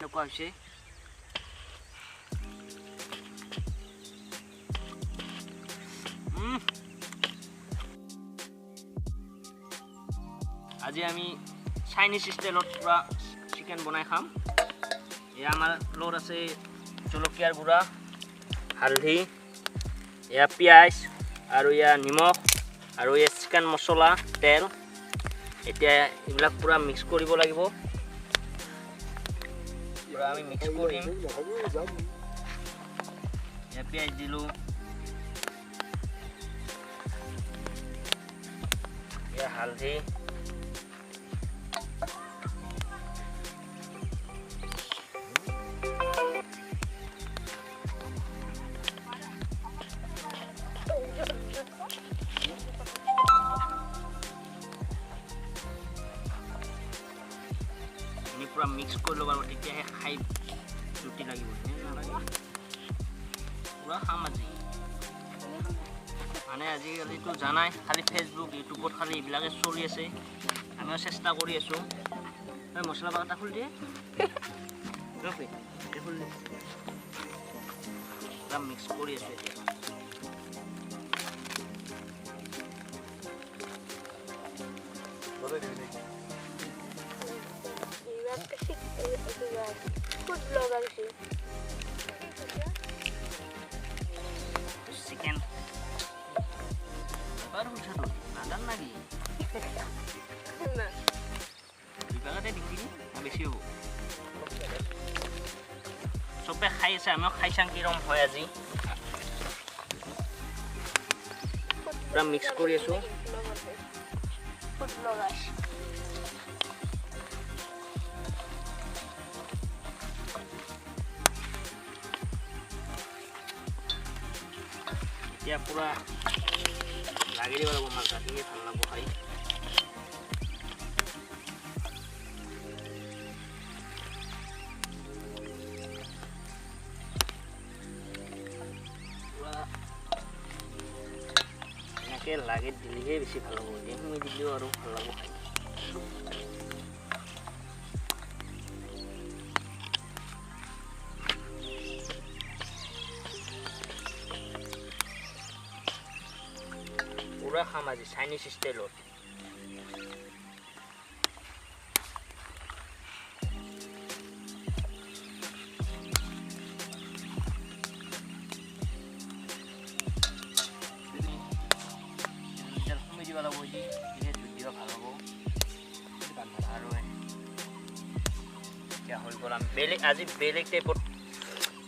কেনেকুৱা হৈছে আজি আমি চাইনিজ স্টাইলত পুৰা চিকেন বনাই খাম এয়া আমাৰ লগত আছে জলকীয়াৰ গুড়া হালধি এয়া পিঁয়াজ আৰু এয়া নিমখ আৰু এয়া চিকেন মছলা তেল এতিয়া এইবিলাক পুৰা মিক্স কৰিব লাগিব পুৰা আমি মিক্স কৰিম এয়া পিঁয়াজ দিলোঁ এয়া হালধি পুৰা মিক্স কৰি ল'ব আৰু তেতিয়াহে খাই জুতি লাগিব পুৰা খাম আজি মানে আজিকালিতো জানাই খালি ফেচবুক ইউটিউবত খালি এইবিলাকে চলি আছে আমিও চেষ্টা কৰি আছোঁ মছলা পাতা খুলি দিয়ে পুৰা মিক্স কৰি আছোঁ এতিয়া food blogger sih. Chicken. Baru satu, nadan lagi. Nah. Dibagate di sini habis yuk. Sope khai sa amo khai sang kirom hoy aji. Pura mix kori asu. Food bloggers. Ya pura lagi di bawah masak ini tanah buhay. Pura enaknya lagi dilihat bisa kalau ini mau jadi orang kalau buhay. পুরা খাম আজি Chinese স্টাইলত আজি বেলেগ টাইপত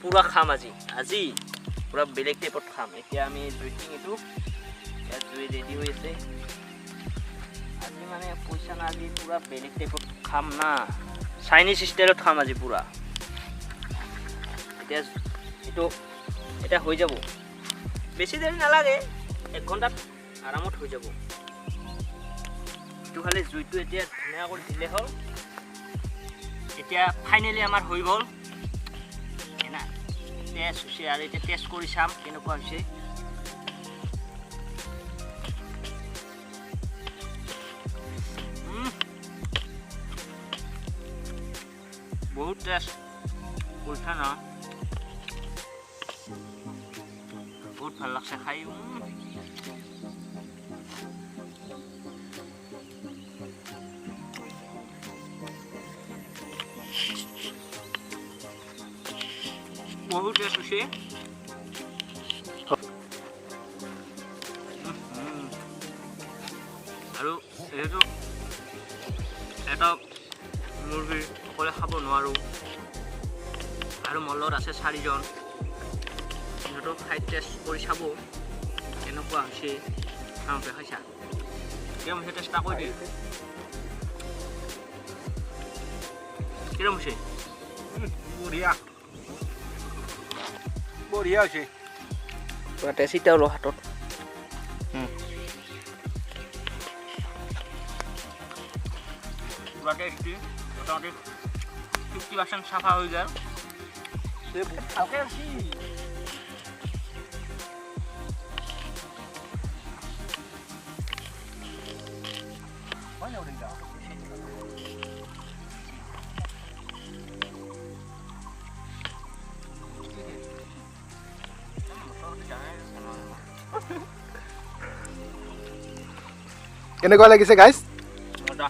পুরা খাম আজি পুরা বেলেগ টাইপত খাম এতিয়া আমি জুইটিং এটো জুই রেডি হয়েছে আজি মানে পয়সা না আজি পুরা বেলেগ টাইপত খাম না চাইনিজ স্টাইলত খাম আজি পুরা এতিয়া এটো এটা হৈ যাব বেছি দেৰি নালাগে 1 ঘন্টাত আৰামত হৈ যাব এটো খালি জুইটো এতিয়া ধুনীয়া কৰি দিলে হ'ল এতিয়া ফাইনালি আমাৰ হৈ গ'ল এনা টেষ্ট হৈছে আৰু এতিয়া টেষ্ট কৰি চাম কেনেকুৱা হৈছে बहुत टेस्ट उल्टा ना बहुत ভাল লাগছে খাই বহুত টেষ্ট আছে আৰু এইটো এটা মুৰ্গী অকলে খাব নোৱাৰো আৰু মলত আছে 4 জন সিহঁতক খাই টেষ্ট কৰি চাব কেনেকুৱা হৈছে আমাক দেখাইছা কেম হৈছে টেষ্ট কৰি দি কেম হৈছে বঢ়িয়া বঢ়িয়া হৈছে পুৰা টেষ্টিটা ল হাতত পুৰা টেষ্টি মোটামুটি 50% সাফা হয়ে গেল ভালকে আছি কেনেকুৱা লাগিছে গাইজ মজা